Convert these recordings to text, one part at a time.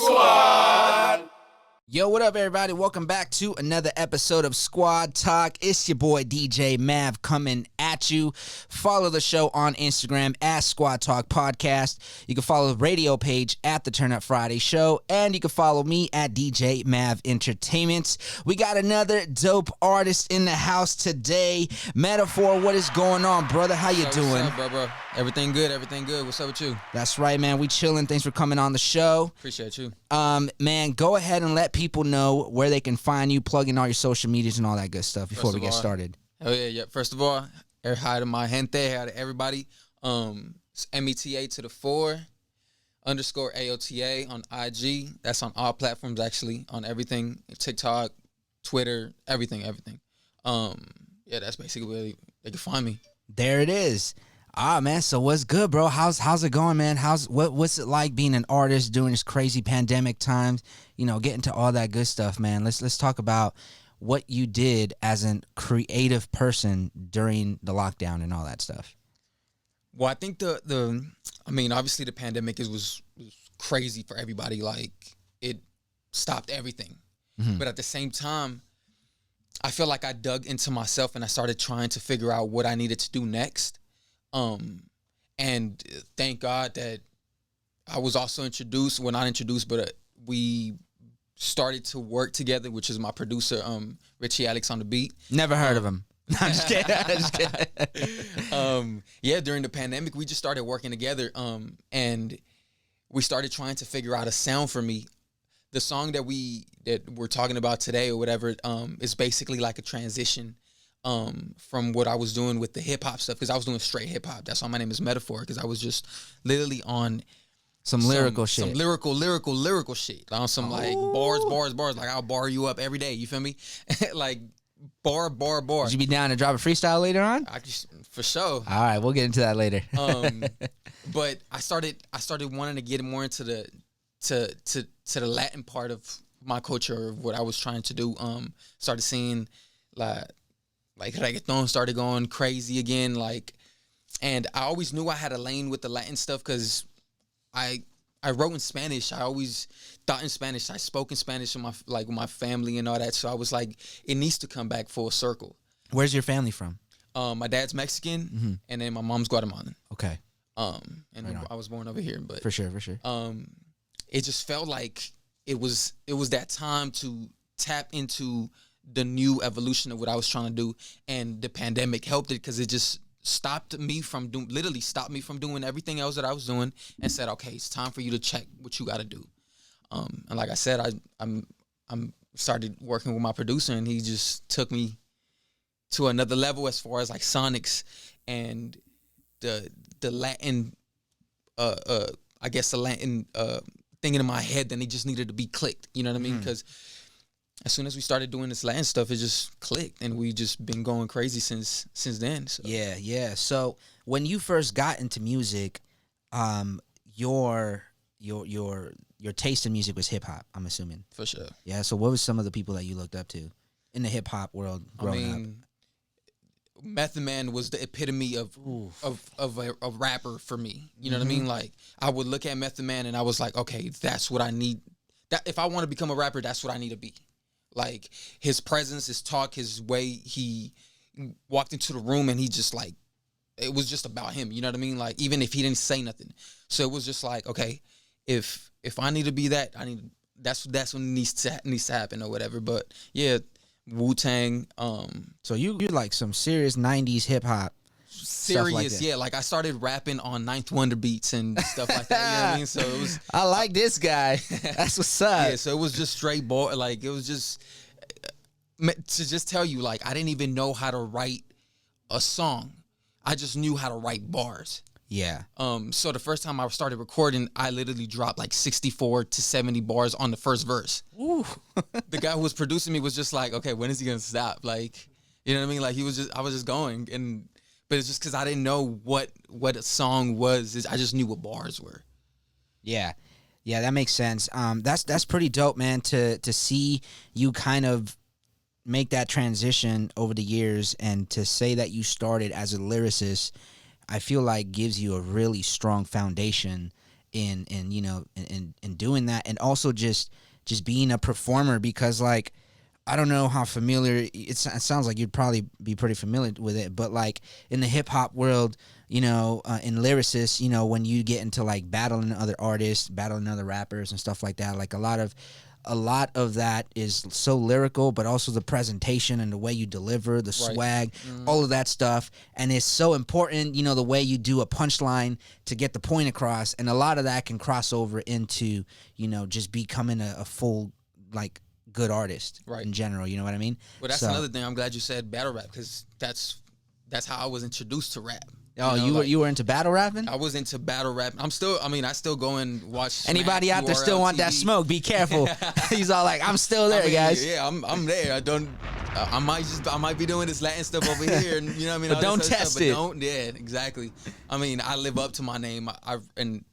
Squad. Yo, what up, everybody? Welcome back to another episode of Squad Talk. It's your boy DJ Mav coming at you. Follow the show on Instagram at Squad Talk Podcast. You can follow the radio page at the Turn Up Friday Show, and you can follow me at DJ Mav Entertainment. We got another dope artist in the house today. Meta4, what is going on, brother? How you doing? What's up, bro? Everything good. Everything good. What's up with you? That's right, man. We chilling. Thanks for coming on the show. Appreciate you. Man, go ahead and let people know where they can find you, plug in all your social medias and all that good stuff before we get started. Hell yeah. First of all, hi to my gente, hi to everybody. It's Meta to the 4 _ AOTA on IG. That's on all platforms, actually, on everything, TikTok, Twitter, everything. Yeah, that's basically where they can find me. There it is. Man, so what's good, bro? How's it going, man? What's it like being an artist during this crazy pandemic times? You know, getting to all that good stuff, man. Let's talk about what you did as a creative person during the lockdown and all that stuff. Well, I think obviously the pandemic was crazy for everybody. Like, it stopped everything. Mm-hmm. But at the same time, I feel like I dug into myself and I started trying to figure out what I needed to do next. And thank God that I was also introduced, well, not introduced, but we started to work together, which is my producer, Richie Alex on the beat. Never heard of him. I'm just kidding. Yeah, during the pandemic, we just started working together, and we started trying to figure out a sound for me. The song that we're talking about today or whatever, is basically like a transition from what I was doing with the hip hop stuff, because I was doing straight hip hop. That's why my name is Meta4, because I was just literally on some lyrical shit. Some lyrical shit. On some like bars. Like, I'll bar you up every day. You feel me? Like bar. Would you be down to drop a freestyle later on? For sure. All right, we'll get into that later. But I started wanting to get more into the the Latin part of my culture, of what I was trying to do. Started seeing like reggaeton started going crazy again, and I always knew I had a lane with the Latin stuff because I wrote in Spanish. I always thought in Spanish. I spoke in Spanish with my family and all that. So I was like, it needs to come back full circle. Where's your family from? My dad's Mexican, and then my mom's Guatemalan. Okay. And right, I was born over here, but for sure. It just felt like it was that time to tap into the new evolution of what I was trying to do, and the pandemic helped it because it just stopped me from doing everything else that I was doing, and said, okay, it's time for you to check what you got to do. And like I said, I'm started working with my producer, and he just took me to another level as far as like sonics and the Latin, I guess the Latin thing in my head. Then he just needed to be clicked. You know what I mean? Because as soon as we started doing this Latin stuff, it just clicked, and we just been going crazy since then. So. Yeah. So when you first got into music, your taste in music was hip hop, I'm assuming. For sure. Yeah. So what was some of the people that you looked up to in the hip hop world growing up? Method Man was the epitome of a rapper for me. You know what I mean? Like, I would look at Method Man and I was like, okay, that's what I need. That if I want to become a rapper, that's what I need to be. Like, his presence, his talk, his way he walked into the room, and he just like, it was just about him. You know what I mean? Like, even if he didn't say nothing. So it was just like, okay, if I need to be that, that's what needs to happen or whatever. But yeah, Wu-Tang. So you like some serious 90s hip hop. Serious, yeah. Like, I started rapping on Ninth Wonder beats and stuff like that. You know what I mean? So it was. I like this guy. That's what's up. Yeah. So it was just straight ball. Like, it was just to just tell you, like, I didn't even know how to write a song. I just knew how to write bars. Yeah. So the first time I started recording, I literally dropped like 64 to 70 bars on the first verse. Ooh. The guy who was producing me was just like, okay, when is he gonna stop? Like, you know what I mean? Like, I was just going, but it's just because I didn't know what a song was. I just knew what bars were. Yeah, that makes sense. That's pretty dope, man. To see you kind of make that transition over the years, and to say that you started as a lyricist, I feel like gives you a really strong foundation in doing that, and also just being a performer, because like I don't know how familiar it sounds like you'd probably be pretty familiar with it, but like in the hip hop world, in lyricists, when you get into like battling other artists, battling other rappers and stuff like that, like a lot of that is so lyrical, but also the presentation and the way you deliver, the swag, all of that stuff. And it's so important, the way you do a punchline to get the point across. And a lot of that can cross over into, just becoming a full, like, good artist in general. You know what I mean? Well, that's another thing. I'm glad you said battle rap, because that's how I was introduced to rap. Oh, you were into battle rapping? I was into battle rap. I still go and watch. Anybody out there still want that smoke? Be careful. He's all like, I'm still there, guys. Yeah, I'm there. I might be doing this Latin stuff over here, and you know what I mean. But don't test it. Yeah, exactly. I mean, I live up to my name. And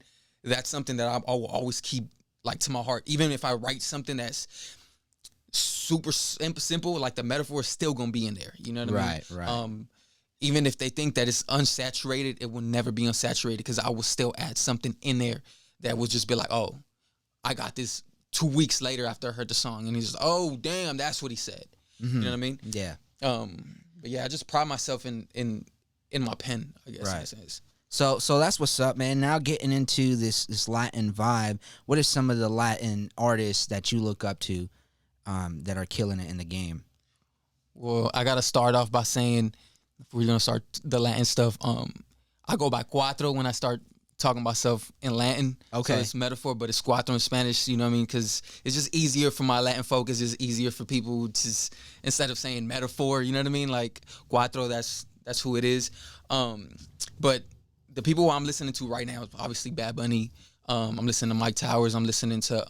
that's something that I will always keep like to my heart. Even if I write something that's super simple, like the metaphor is still gonna be in there. You know what I mean? Right. Even if they think that it's unsaturated, it will never be unsaturated, because I will still add something in there that will just be like, oh, I got this 2 weeks later after I heard the song, and he's just, oh, damn, that's what he said. Mm-hmm. You know what I mean? Yeah. But yeah, I just pride myself in my pen, I guess. Right. In a sense. So that's what's up, man. Now getting into this Latin vibe, what are some of the Latin artists that you look up to that are killing it in the game? Well, I got to start off by saying, if we're going to start the Latin stuff, I go by CUATRO when I start talking myself in Latin. Okay. So it's metaphor, but it's CUATRO in Spanish, you know what I mean? Because it's just easier for my Latin folk. It's just easier for people to just, instead of saying metaphor, you know what I mean? Like CUATRO, that's who it is. But the people I'm listening to right now is obviously Bad Bunny. I'm listening to Mike Towers. I'm listening to,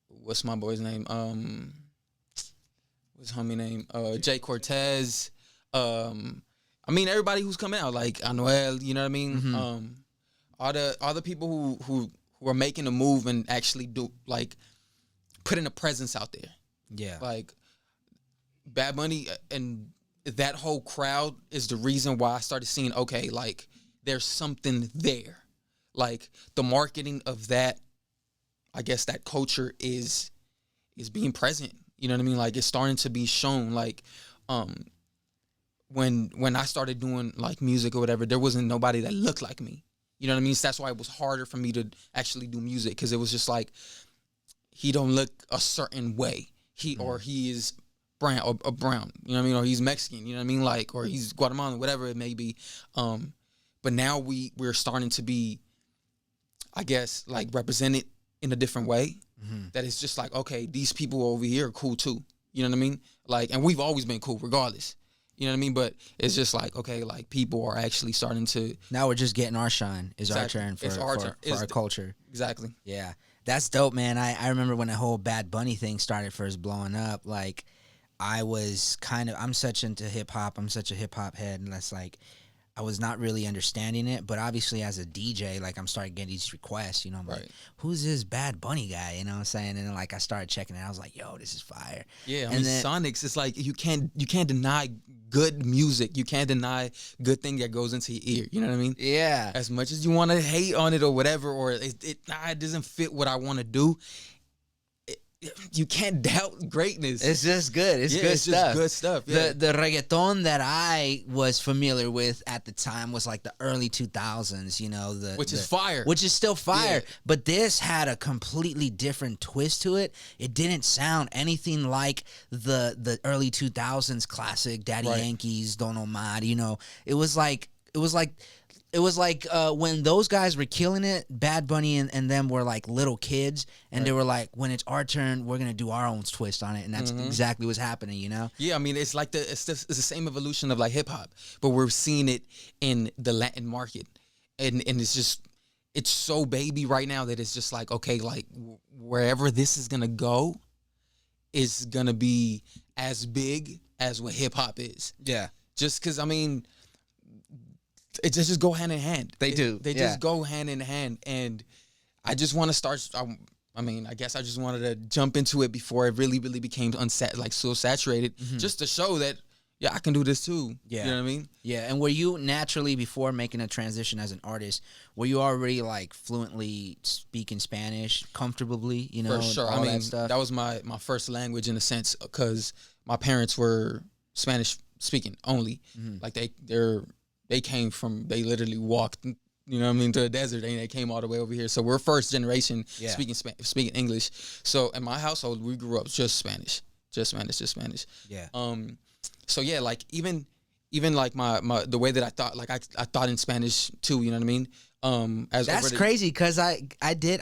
what's my boy's name? What's his homie name? Jay Cortez. I mean, everybody who's coming out, like Anuel, you know what I mean? Mm-hmm. All the people who are making a move and actually do, like, putting a presence out there. Yeah. Like, Bad Bunny and that whole crowd is the reason why I started seeing, okay, like, there's something there. Like, the marketing of that, I guess that culture is being present. You know what I mean? Like, it's starting to be shown. Like, when I started doing like music or whatever, there wasn't nobody that looked like me. You know what I mean? So that's why it was harder for me to actually do music, because it was just like, he don't look a certain way. Or he is brown or brown. You know what I mean? Or he's Mexican. You know what I mean? Like, or he's Guatemalan, whatever it may be. But now we're starting to be, I guess, like, represented in a different way. Mm-hmm. That it's just like, okay, these people over here are cool too. You know what I mean? Like, and we've always been cool regardless. You know what I mean? But it's just like, okay, like, people are actually starting to. Now we're just getting our shine. It's exactly. our turn for our culture. Exactly. Yeah. That's dope, man. I remember when the whole Bad Bunny thing started first blowing up, like, I'm such into hip hop. I'm such a hip hop head. And that's like, I was not really understanding it, but obviously as a DJ, like, I'm starting getting these requests, I'm like, who's this Bad Bunny guy? You know what I'm saying? And then, like, I started checking it. I was like, yo, this is fire. Yeah, I mean, Sonics, it's like, you can't deny good music. You can't deny good thing that goes into your ear. You know what I mean? Yeah. As much as you want to hate on it or whatever, or it doesn't fit what I want to do, you can't doubt greatness. It's just good. It's good stuff. Just good stuff. Yeah. The reggaeton that I was familiar with at the time was like the early 2000s, which is fire. Which is still fire. Yeah. But this had a completely different twist to it. It didn't sound anything like the early 2000s classic Daddy Yankees, Don Omar, It was like when those guys were killing it, Bad Bunny and them were like little kids, and they were like, when it's our turn, we're gonna do our own twist on it, and that's exactly what's happening, Yeah, I mean, it's like it's the same evolution of like hip hop, but we're seeing it in the Latin market, and it's so baby right now that it's just like, okay, like, wherever this is gonna go, is gonna be as big as what hip hop is. Yeah, just because, I mean, it just go hand in hand. They just go hand in hand. And I just want to start. I guess I just wanted to jump into it before it really, really became so saturated, just to show that, yeah, I can do this too. Yeah. You know what I mean? Yeah, and were you naturally, before making a transition as an artist, were you already like fluently speaking Spanish comfortably, you know, For sure. all I mean, that stuff? that was my first language in a sense, because my parents were Spanish speaking only. Like they came from, they literally walked, you know what I mean, to the desert, and they came all the way over here. So we're first generation speaking English. So in my household, we grew up just Spanish. Yeah. So yeah, like even like my the way that I thought, like I thought in Spanish too, you know what I mean? That's crazy, because I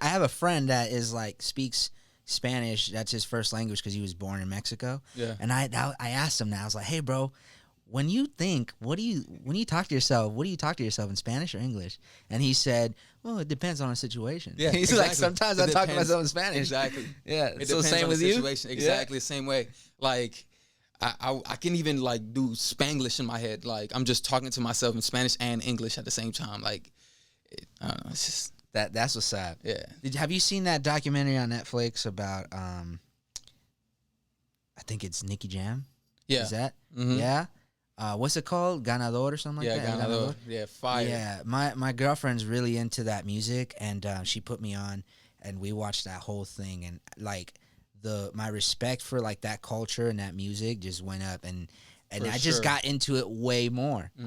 have a friend that is like speaks Spanish. That's his first language because he was born in Mexico. Yeah. And I asked him now, I was like, hey bro, when you talk to yourself, what do you talk to yourself in, Spanish or English? And he said, well, it depends on the situation. Yeah, he's exactly. like, sometimes I talk to myself in Spanish. Exactly. Yeah. It So depends same on with the you? situation. Exactly the same way. Like I can even like do Spanglish in my head. Like I'm just talking to myself in Spanish and English at the same time. Like I don't know. It's just That's what's up. yeah. Have you seen that documentary on Netflix about I think it's Nicky Jam? Yeah. Is that? Mhm. Yeah. What's it called? Ganador or something like that? Ganador. Yeah, fire. Yeah, my girlfriend's really into that music, and she put me on, and we watched that whole thing, and like my respect for like that culture and that music just went up, and For I just sure. got into it way more. Mhm.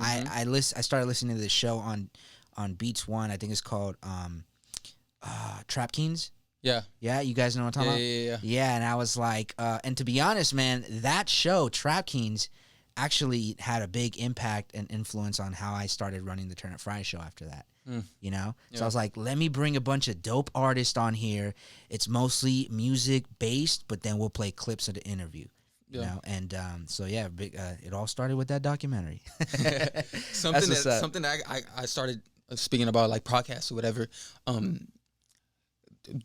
I started listening to this show on Beats One. I think it's called Trap Kings. Yeah. Yeah, you guys know what I'm talking about? Yeah, and I was like, and to be honest, man, that show, Trap Kings, actually had a big impact and influence on how I started running the Turn Up Friday show after that. You know? So I was like, let me bring a bunch of dope artists on here. It's mostly music based, but then we'll play clips of the interview. You know? And so yeah, it all started with that documentary. something that I started speaking about, like podcasts or whatever.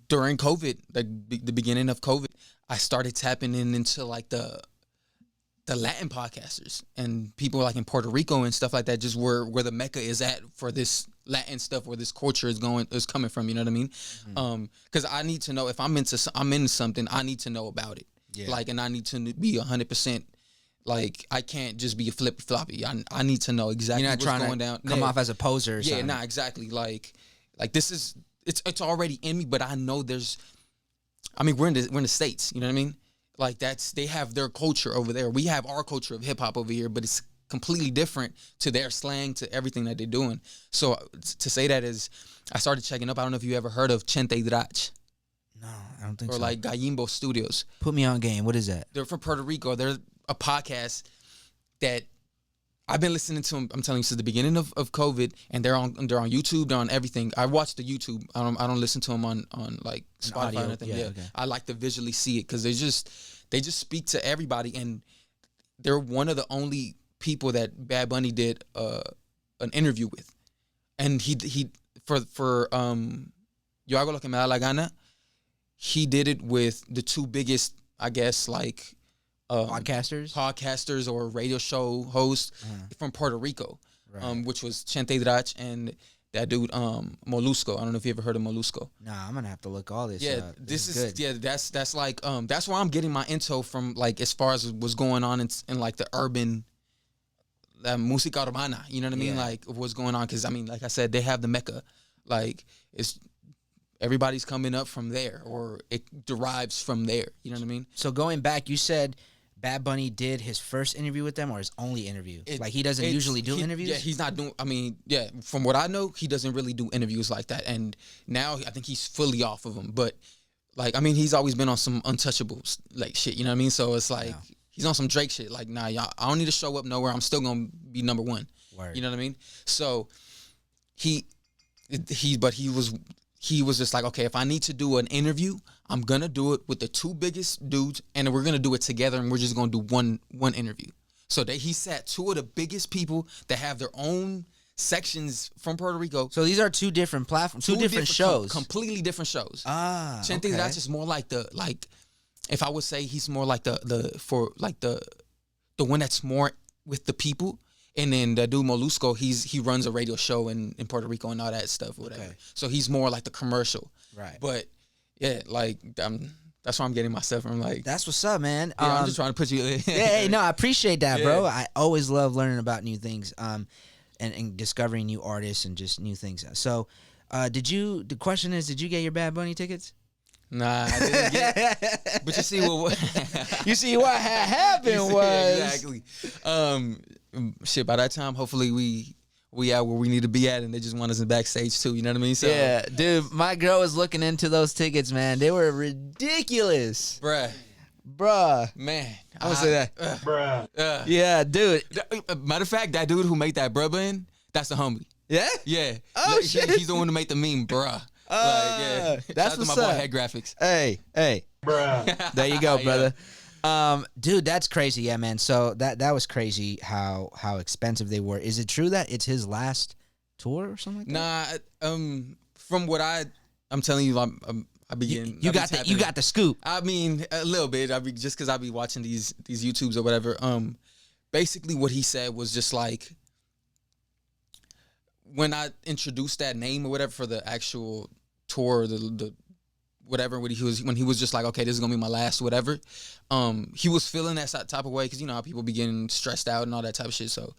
During COVID, like the beginning of COVID, I started tapping into like the Latin podcasters and people like in Puerto Rico and stuff like that, just where the mecca is at for this Latin stuff, where this culture is coming from. You know what I mean? Because I need to know, if I'm into something, I need to know about it. Yeah. Like, and I need to be 100%. Like, I can't just be a flip floppy. I need to know exactly You're not what's trying going to down. come off as a poser or something. Nah, exactly. Like this is it's already in me, but I know there's. I mean, we're in the States. You know what I mean? Like they have their culture over there. We have our culture of hip hop over here, but it's completely different to their slang, to everything that they're doing. So to say that is, I started checking up. I don't know if you ever heard of Chente Drach. No, I don't think or so. Or like Gallimbo Studios. Put me on game. What is that? They're from Puerto Rico. They're a podcast that I've been listening to them, I'm telling you, since the beginning of COVID, and they're on YouTube, they're on everything. I watch the YouTube. I don't listen to them on like Spotify audio, or anything. yeah, Yeah. okay. I like to visually see it, because they just speak to everybody, and they're one of the only people that Bad Bunny did an interview with. And he for Yo Hago Lo Que Me Da La Gana, he did it with the two biggest, I guess, like podcasters or radio show hosts from Puerto Rico, Right. which was Chente Drach and that dude Molusco. I don't know if you ever heard of Molusco. Nah, I'm gonna have to look all this Yeah, up. this is good. yeah, that's like that's where I'm getting my info from, like as far as what's going on in like the urban música urbana, you know what I mean? Yeah. Like what's going on, because I mean, like I said, they have the Mecca, like it's everybody's coming up from there, or it derives from there, you know what I mean? So going back, you said Bad Bunny did his first interview with them, or his only interview? Like he doesn't usually do interviews? Yeah, he's not doing. I mean, yeah, from what I know, he doesn't really do interviews like that. And now I think he's fully off of them. But like, I mean, he's always been on some Untouchables like shit. You know what I mean? So it's like he's on some Drake shit. Like, nah, y'all, I don't need to show up nowhere. I'm still gonna be number one. Word. You know what I mean? So he was just like, okay, if I need to do an interview, I'm gonna do it with the two biggest dudes, and we're gonna do it together, and we're just gonna do one interview. So he sat two of the biggest people that have their own sections from Puerto Rico. So these are two different platforms, two different shows, completely different shows. Chente Chente Drach is more like if I would say he's more like the one that's more with the people. And then the dude Molusco, he runs a radio show in Puerto Rico and all that stuff, or whatever. Okay. So he's more like the commercial. Right. But yeah, like that's why I'm getting myself. I'm like, That's what's up, man. I'm just trying to put you. Hey, no, I appreciate that, Yeah. bro. I always love learning about new things, and discovering new artists and just new things. So, the question is, did you get your Bad Bunny tickets? Nah, I didn't get. But you see what You see what had happened was exactly. Shit. By that time, hopefully we at where we need to be at, and they just want us in backstage too. You know what I mean? So, yeah, dude. My girl was looking into those tickets, man. They were ridiculous, bruh. Man, I would say that, bruh. Yeah, dude. Matter of fact, that dude who made that bruh band, that's the homie. Yeah. Yeah. Oh, shit. He's the one who made the meme, bruh. Yeah. That's Shout out what's to my boy up. Head Graphics. Hey, bruh. There you go, brother. Dude, that's crazy. Yeah, man. So that was crazy how expensive they were. Is it true that it's his last tour or something like that? Nah, from what I'm telling you, I begin. You got the scoop. I mean, a little bit. Just because I be watching these YouTubes or whatever. Basically, what he said was just like, when I introduced that name or whatever for the actual tour, the whatever, when he was just like, okay, this is gonna be my last whatever. He was feeling that type of way because you know how people be getting stressed out and all that type of shit. So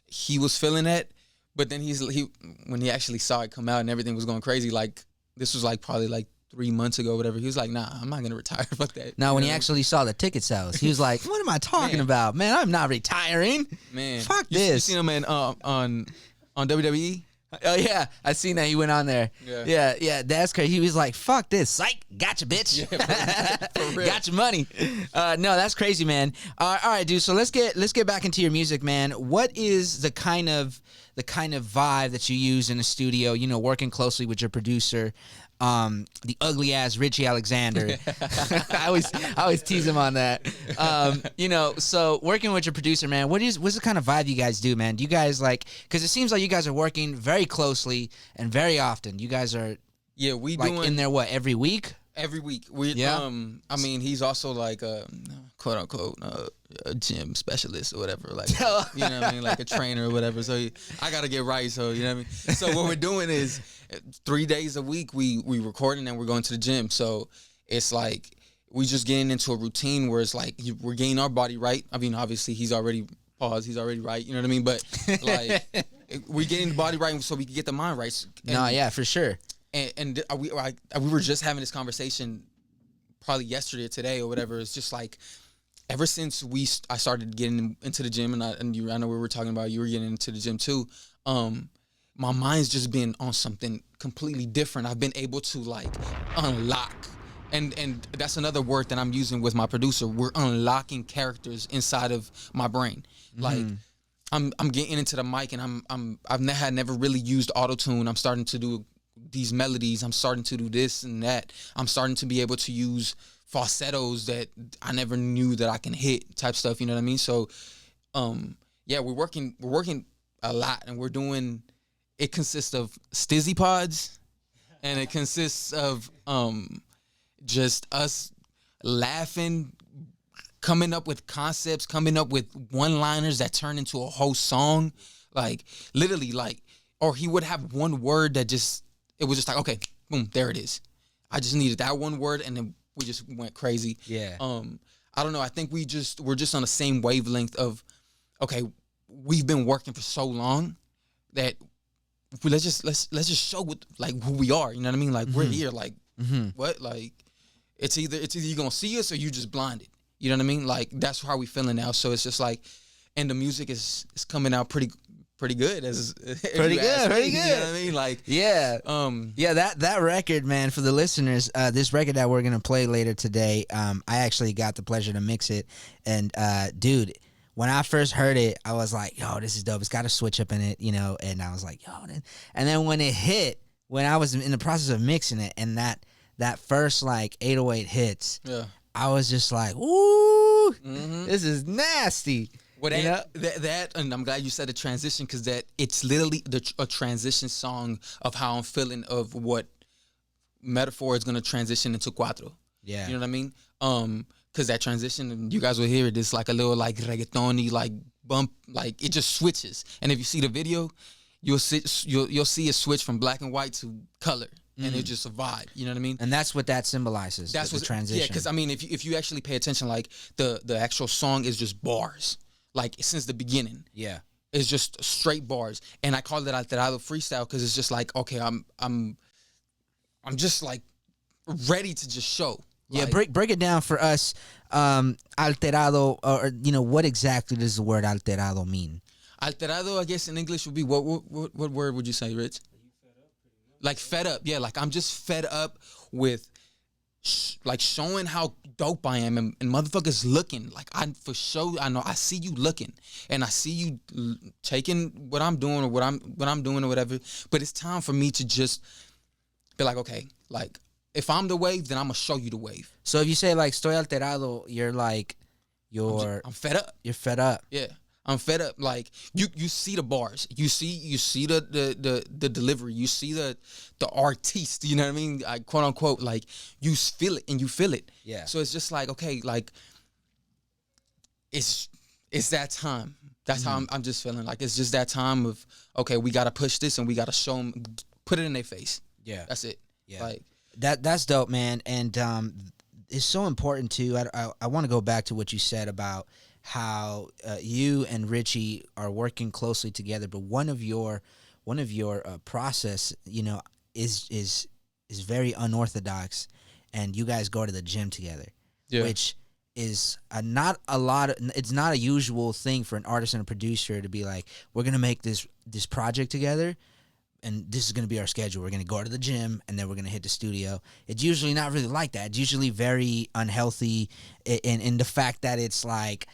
he was feeling that, but then when he actually saw it come out and everything was going crazy, like this was like probably like 3 months ago, whatever. He was like, nah, I'm not gonna retire. Fuck that. Now, when he actually saw the ticket sales, he was like, what am I talking about? Man, I'm not retiring. Man, fuck you this. seen him on WWE? Oh yeah, I seen that he went on there. Yeah, that's crazy. He was like, "Fuck this, psych, gotcha, bitch, for real. Got your money." No, that's crazy, man. All right, dude. So let's get back into your music, man. What is the kind of vibe that you use in the studio? You know, working closely with your producer, the ugly ass Richie Alexander. I always tease him on that. You know, so working with your producer, man, what's the kind of vibe you guys do, man? Do you guys like, because it seems like you guys are working very closely and very often. You guys are we like doing in there every week? Every week. I mean, he's also like a quote unquote a gym specialist or whatever. Like, you know what I mean? Like a trainer or whatever. So I got to get right. So, you know what I mean? So what we're doing is 3 days a week we recording and we're going to the gym. So it's like we just getting into a routine where it's like we're getting our body right. I mean, obviously he's already right. You know what I mean? But like we're getting the body right so we can get the mind right. Yeah, for sure. And we were just having this conversation probably yesterday or today or whatever. It's just like ever since I started getting into the gym, and I know we were talking about you were getting into the gym too. My mind's just been on something completely different. I've been able to like unlock, and that's another word that I'm using with my producer. We're unlocking characters inside of my brain. Like I'm getting into the mic, and I've never really used auto-tune. I'm starting to do these melodies. I'm starting to do this and that. I'm starting to be able to use falsettos that I never knew that I can hit, type stuff. You know what I mean? So, we're working a lot, and we're doing. It consists of stizzy pods, and it consists of just us laughing, coming up with concepts, coming up with one-liners that turn into a whole song, like literally, like, or he would have one word that just. It was just like, okay, boom, there it is. I just needed that one word, and then we just went crazy. Yeah. I don't know. I think we're just on the same wavelength of, okay, we've been working for so long that let's just show what, like, who we are. You know what I mean? Like we're here. Like what? Like it's either you're gonna see us or you just blinded. You know what I mean? Like that's how we feeling now. So it's just like, and the music is coming out pretty good pretty good. You know what I mean? Like that record, man, for the listeners, this record that we're gonna play later today, I actually got the pleasure to mix it, and dude, when I first heard it, I was like, yo, this is dope. It's got a switch up in it, you know, and I was like, yo, and then when it hit, when I was in the process of mixing it, and that first like 808 hits, I was just like, ooh, this is nasty. Well, that, and I'm glad you said a transition, because that it's literally a transition song of how I'm feeling of what Meta4 is gonna transition into CUATRO. Yeah, you know what I mean? Because that transition, and you guys will hear it. It's like a little like reggaeton-y like bump, like it just switches. And if you see the video, you'll see a switch from black and white to color. and it's just a vibe. You know what I mean? And that's what that symbolizes. That's the what transition. Yeah, because I mean, if you actually pay attention, like the actual song is just bars, like since the beginning. Yeah. It's just straight bars, and I call it alterado freestyle because it's just like, okay, I'm just like ready to just show. Yeah, Like, break it down for us. Alterado, or what exactly does the word alterado mean? alterado, I guess in English would be what word would you say, Rich? Like fed up, yeah. Like I'm just fed up with like showing how dope I am, and motherfuckers looking. Like I know I see you looking, and I see you taking what I'm doing or what I'm doing or whatever. But it's time for me to just be like, okay, like if I'm the wave, then I'm gonna show you the wave. So if you say like estoy alterado, you're like I'm fed up. You're fed up. Yeah. I'm fed up. Like you see the bars, you see the delivery, you see the artiste. You know what I mean? Like, quote unquote. Like you feel it and you feel it. Yeah. So it's just like, okay, like it's that time. That's how I'm just feeling. Like it's just that time of, okay, we gotta push this and we gotta show them, put it in their face. Yeah. That's it. Yeah. Like that's dope, man. And it's so important too. I want to go back to what you said about how you and Richie are working closely together, but one of your process, is very unorthodox, and you guys go to the gym together, which is not a lot. It's not a usual thing for an artist and a producer to be like, we're gonna make this project together, and this is going to be our schedule. We're going to go to the gym, and then we're going to hit the studio. It's usually not really like that. It's usually very unhealthy in the fact that it's like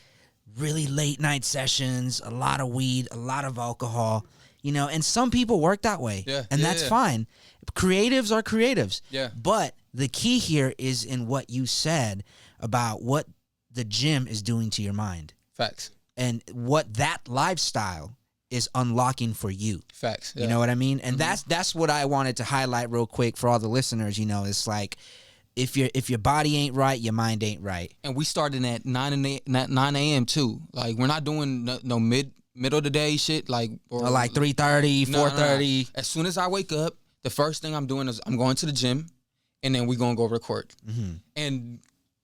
really late night sessions, a lot of weed, a lot of alcohol, and some people work that way. Yeah, and that's fine. Creatives are creatives. Yeah. But the key here is in what you said about what the gym is doing to your mind. facts. And what that lifestyle is unlocking for you. Facts. Yeah. You know what I mean? And that's what I wanted to highlight real quick for all the listeners. It's like if your body ain't right, your mind ain't right. And we starting at 9 a.m. too. Like we're not doing no middle of the day shit, like Or like 3:30, 4:30. As soon as I wake up, the first thing I'm doing is I'm going to the gym, and then we gonna go record. And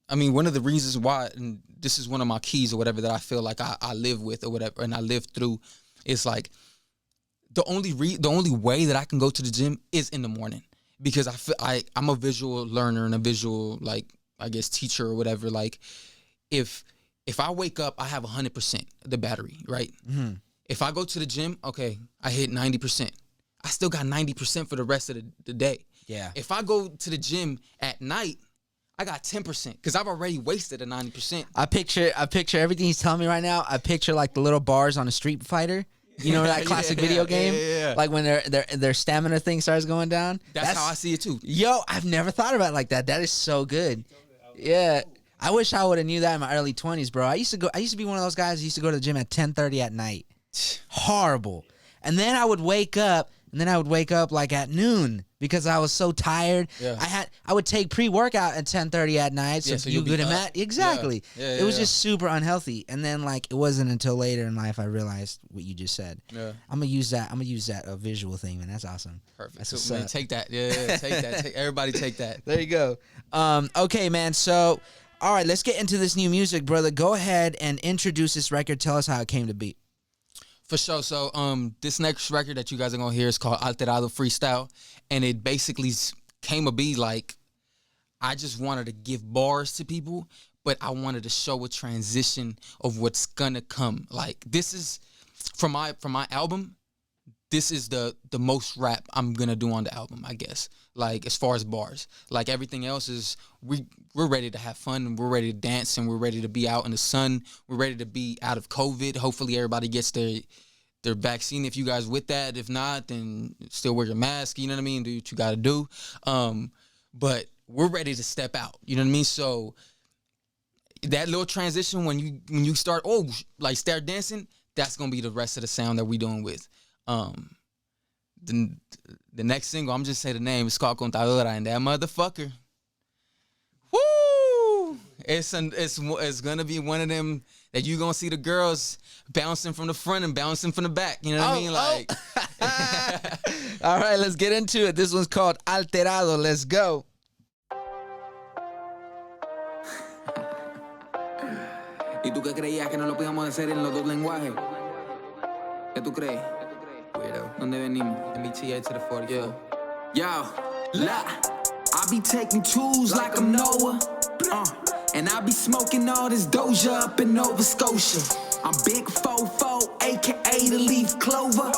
I mean, one of the reasons why, and this is one of my keys or whatever that I feel like I live with or whatever, and I live through. It's like the only way that I can go to the gym is in the morning, because I'm a visual learner and a visual, like, I guess, teacher or whatever. Like if I wake up, I have 100% the battery, right? If I go to the gym, okay, I hit 90%. I still got 90% for the rest of the day. Yeah. If I go to the gym at night, I got 10% because I've already wasted the 90%. I picture everything he's telling me right now. I picture like the little bars on a Street Fighter. You know that classic video game? Yeah. Like when their stamina thing starts going down? That's how I see it too. Yo, I've never thought about it like that. That is so good. Yeah. I wish I would have knew that in my early 20s, bro. I used to be one of those guys who used to go to the gym at 10:30 at night. Horrible. And then I would wake up like at noon because I was so tired. Yeah. I would take pre-workout at 10:30 at night. So, so you you'll be good up. at exactly. Yeah, it was just super unhealthy. And then like it wasn't until later in life I realized what you just said. Yeah. I'm gonna use that visual thing, man. That's awesome. Perfect. That's So, what's man, up. take that. Yeah, take that. Everybody take that. There you go. Okay, man. So, all right, let's get into this new music, brother. Go ahead and introduce this record. Tell us how it came to be. For sure. So this next record that you guys are gonna hear is called Alterado Freestyle, and it basically came to be like I just wanted to give bars to people, but I wanted to show a transition of what's gonna come. Like this is from my album. This is the most rap I'm gonna do on the album, I guess. Like as far as bars, like everything else is we're ready to have fun and we're ready to dance and we're ready to be out in the sun. We're ready to be out of COVID. Hopefully everybody gets their vaccine if you guys with that. If not, then still wear your mask. You know what I mean? Do what you got to do. But we're ready to step out. You know what I mean? So that little transition when you start start dancing, that's gonna be the rest of the sound that we doing with. The next single, I'm just say the name, it's called Contadora, and that motherfucker, woo! it's gonna be one of them that you gonna see the girls bouncing from the front and bouncing from the back. You know what I mean? Like, all right, let's get into it. This one's called Alterado. Let's go. ¿Y tú qué creías que no lo podíamos hacer en los dos lenguajes? ¿Qué tú crees? Weirdo. ¿Dónde venimos? META to the 44. Yo, la, I be taking tools like I'm Noah. And I be smoking all this Doja up in Nova Scotia. I'm Big Fofo, aka the Leaf Clover.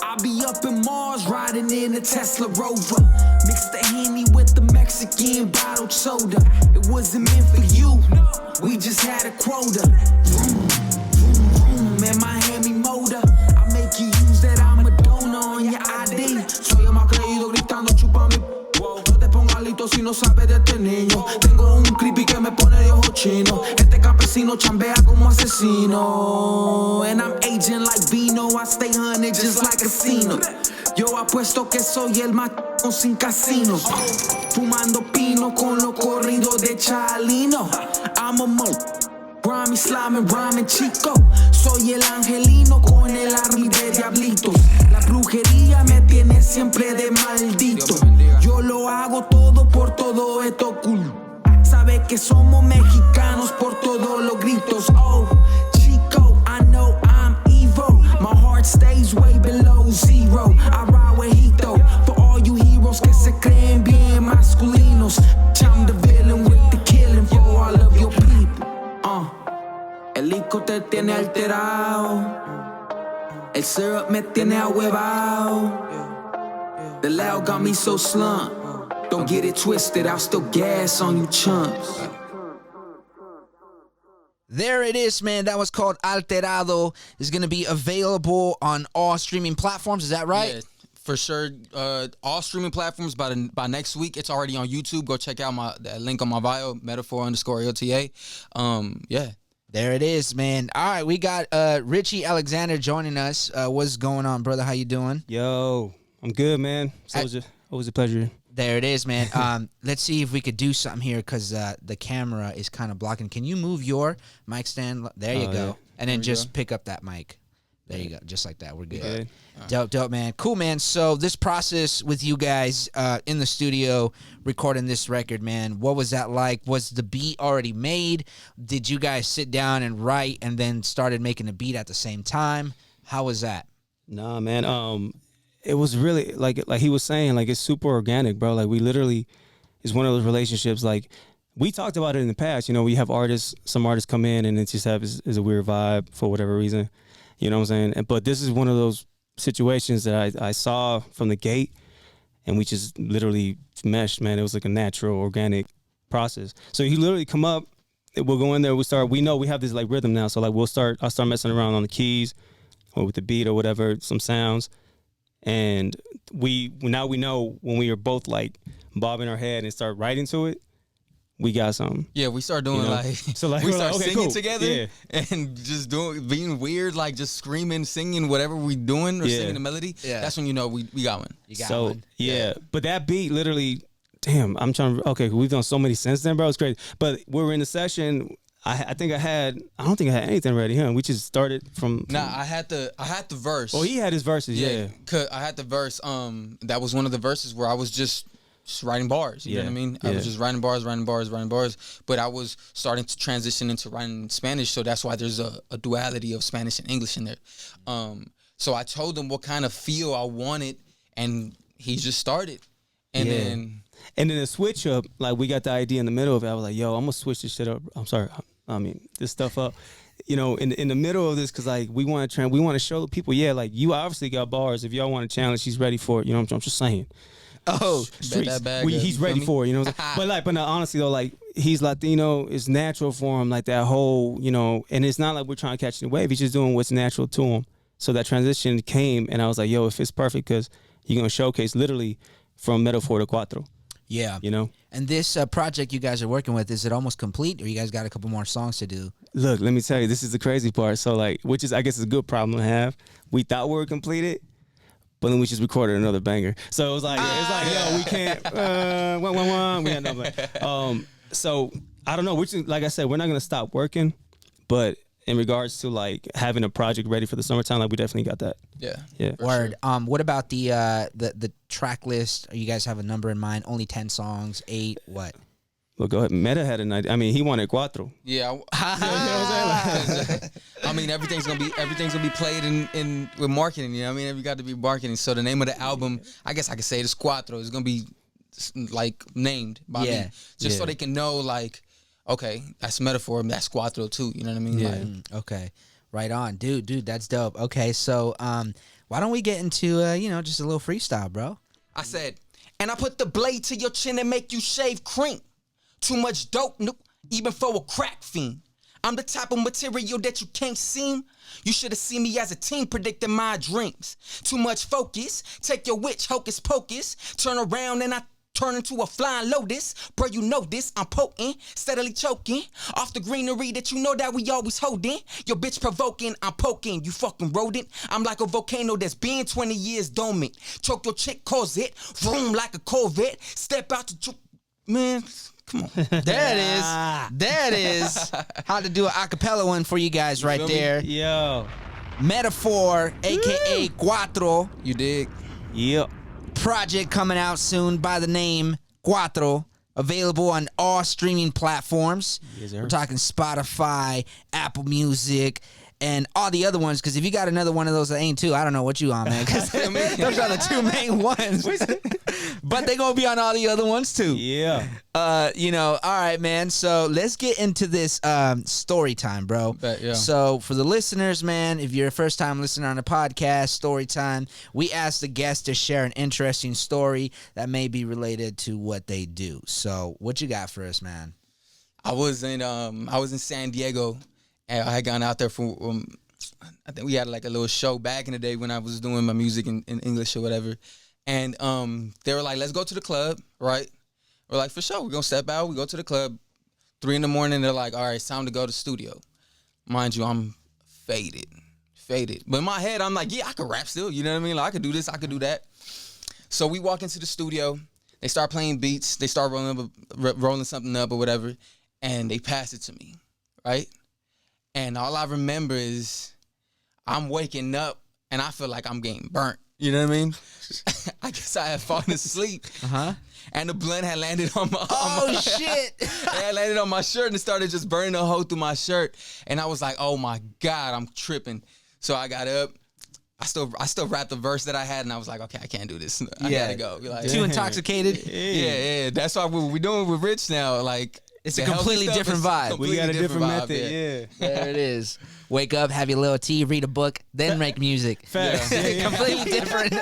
I be up in Mars riding in a Tesla Rover. Mix the Henny with the Mexican bottled soda. It wasn't meant for you, we just had a quota. Vroom, vroom, vroom, in Miami motor. I make you use that I'm a donor on your ID. Soy el más creído gritando chupa mi. No te pongas listo si no sabes de este niño. Tengo un creepy que me pone de ojo chino. Este campesino chambea como asesino. And I'm aging like vino. I stay hunted just like casino. Yo apuesto que soy el más sin casinos. Fumando pino con los corridos de Chalino. I'm a mo. Rhyme, slime, rhyme, chico. Soy el angelino con el army de diablitos. La brujería me tiene siempre de maldito. Yo lo hago todo por todo esto cool. Sabe que somos mexicanos por todos los gritos. Oh, chico, I know I'm evil. My heart stays way below zero. I ride with Hito. For all you heroes que se creen bien masculinos. I'm the villain with the killing for all of your people. El licor te tiene alterado. El syrup me tiene ahuevado. The loud got me so slumped. Don't get it twisted, I'll still gas on you chumps. There it is, man. That was called Alterado. It's going to be available on all streaming platforms. Is that right? Yeah, for sure. All streaming platforms by next week. It's already on YouTube. Go check out that link on my bio, Meta4_LTA. Yeah. There it is, man. All right, we got Richie Alexander joining us. What's going on, brother? How you doing? Yo, I'm good, man. Always a pleasure. There it is, man. Let's see if we could do something here because the camera is kind of blocking. Can you move your mic stand? There you go. Yeah. And then just pick up that mic. There you go. Just like that. We're good. Good. Dope, man. Cool, man. So this process with you guys in the studio recording this record, man, what was that like? Was the beat already made? Did you guys sit down and write and then started making the beat at the same time? How was that? Nah, man. It was really like he was saying, like it's super organic, bro. Like we literally is one of those relationships. Like we talked about it in the past. You know, we have some artists come in and it just is a weird vibe for whatever reason. You know what I'm saying? But this is one of those situations that I saw from the gate, and we just literally meshed, man. It was like a natural, organic process. So he literally come up, we'll go in there, we know we have this like rhythm now, so like I'll start messing around on the keys or with the beat or whatever, some sounds, and we know when we are both like bobbing our head and start writing to it, we got something. Yeah, we start doing we start okay, singing cool. together and just being weird, like just screaming, singing whatever we doing or singing the melody. Yeah. That's when you know we got one. You got one. Yeah, but that beat literally, damn, we've done so many since then, bro. It's crazy. But we were in the session. I don't think I had anything ready, huh? We just started from. Nah, I had the verse. Oh, he had his verses, yeah. I had the verse. That was one of the verses where I was just writing bars. You know what I mean? I was just writing bars. But I was starting to transition into writing Spanish, so that's why there's a duality of Spanish and English in there. So I told him what kind of feel I wanted, and he just started. And then the switch up, like we got the idea in the middle of it. I was like, yo, I'm gonna switch this shit up. I'm sorry. This stuff up. You know, in the middle of this, because like we want to show people, like you obviously got bars. If y'all want to challenge, he's ready for it. You know what I'm just saying. Oh, he's ready for it, you know. But no, honestly though, like he's Latino, it's natural for him, like that whole, you know. And it's not like we're trying to catch the wave. He's just doing what's natural to him. So that transition came, and I was like, yo, if it's perfect, because you're gonna showcase literally from Meta4 to CUATRO. Yeah, you know. And this project you guys are working with, is it almost complete, or you guys got a couple more songs to do? Look, let me tell you, this is the crazy part. So like, which is I guess is a good problem to have. We thought we were completed, but then we just recorded another banger. So it was like, yo, we can't. We end up like, so I don't know. Which, like I said, we're not gonna stop working, but in regards to like having a project ready for the summertime, like we definitely got that. Yeah. Word. Sure. What about the track list? You guys have a number in mind? Only 10 songs, 8, what? Well, go ahead. Meta had an idea. I mean, he wanted CUATRO. Yeah. I mean, everything's gonna be played in with marketing. You know what I mean? You got to be marketing. So the name of the album, I guess I could say it is CUATRO. It's gonna be like named by me, just so they can know like, okay, that's Meta4, that's CUATRO too. You know what I mean? Yeah. Like, Okay. Right on, dude. That's dope. Okay, so why don't we get into just a little freestyle, bro? I said, and I put the blade to your chin and make you shave cream. Too much dope, nope, even for a crack fiend. I'm the type of material that you can't seem. You should have seen me as a teen predicting my dreams. Too much focus, take your witch hocus pocus. Turn around and I turn into a flying lotus. Bro, you know this, I'm potent, steadily choking off the greenery that you know that we always holding. Your bitch provoking, I'm poking, you fucking rodent. I'm like a volcano that's been 20 years dormant. Choke your chick, cause it, vroom like a Corvette. Step out the man, come on. There it is. How to do an acapella one for you guys right there. Yo. Meta4, a.k.a. CUATRO. You dig? Yep. Project coming out soon by the name CUATRO. Available on all streaming platforms. Yes, sir. We're talking Spotify, Apple Music, and all the other ones. Because if you got another one of those that ain't too, I don't know what you on, man. Because those are the two main ones. But they gonna be on all the other ones too. Yeah. All right, man. So let's get into this story time, bro. Bet, yeah. So for the listeners, man, if you're a first time listener on the podcast, story time, we ask the guests to share an interesting story that may be related to what they do. So what you got for us, man? I was in San Diego, and I had gone out there for I think we had like a little show back in the day when I was doing my music in English or whatever. And they were like, let's go to the club, right? We're like, for sure, we're going to step out. We go to the club, 3 in the morning. They're like, all right, it's time to go to the studio. Mind you, I'm faded. But in my head, I'm like, yeah, I could rap still. You know what I mean? Like, I could do this, I could do that. So we walk into the studio. They start playing beats. They start rolling something up or whatever. And they pass it to me, right? And all I remember is I'm waking up and I feel like I'm getting burnt. You know what I mean? I guess I had fallen asleep. And the blunt had landed on my shit. It had landed on my shirt and it started just burning a hole through my shirt. And I was like, oh my God, I'm tripping. So I got up. I still rapped the verse that I had, and I was like, okay, I can't do this. I gotta go. Like, Too intoxicated? Yeah. That's why we're doing with Rich now. Like, It's a completely different vibe. We got a different vibe, method, yeah. There it is. Wake up, have your little tea, read a book, then make music. Facts. Yeah. Completely different.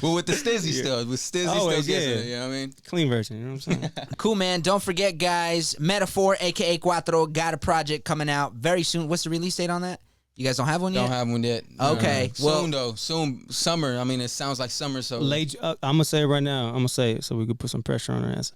Well, with the stizzy still. With stizzy Always, still gets yeah. it. You know what I mean? Clean version, you know what I'm saying? Cool, man. Don't forget, guys, Meta4, a.k.a. CUATRO, got a project coming out very soon. What's the release date on that? You guys don't have one yet? Don't have one yet. Okay. Soon, though. Soon. Summer. I mean, it sounds like summer, so. Late. I'm going to say it right now. I'm going to say it so we could put some pressure on our ass.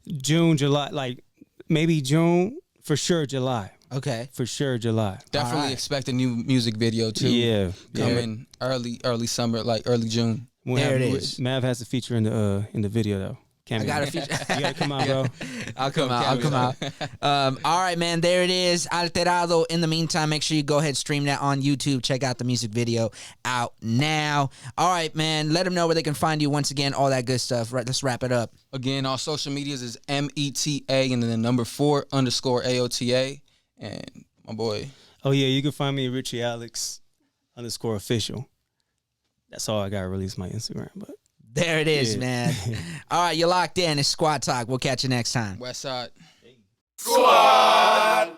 June, July, like maybe June, for sure July. Okay. For sure July. Definitely expect a new music video, too. Yeah. Coming early summer, like early June. There it is. Mav has a feature in the video, though. I got a feature. You gotta come out, bro. I'll come out. All right, man. There it is. Alterado. In the meantime, make sure you go ahead, stream that on YouTube. Check out the music video out now. All right, man. Let them know where they can find you once again. All that good stuff. Right. Let's wrap it up. Again, our social medias is META and then the number 4_AOTA. And my boy. Oh yeah, you can find me at Richie Alex _official. That's all I got to release my Instagram, but. There it is, man. All right, you're locked in. It's Squad Talk. We'll catch you next time. West Side. Squad.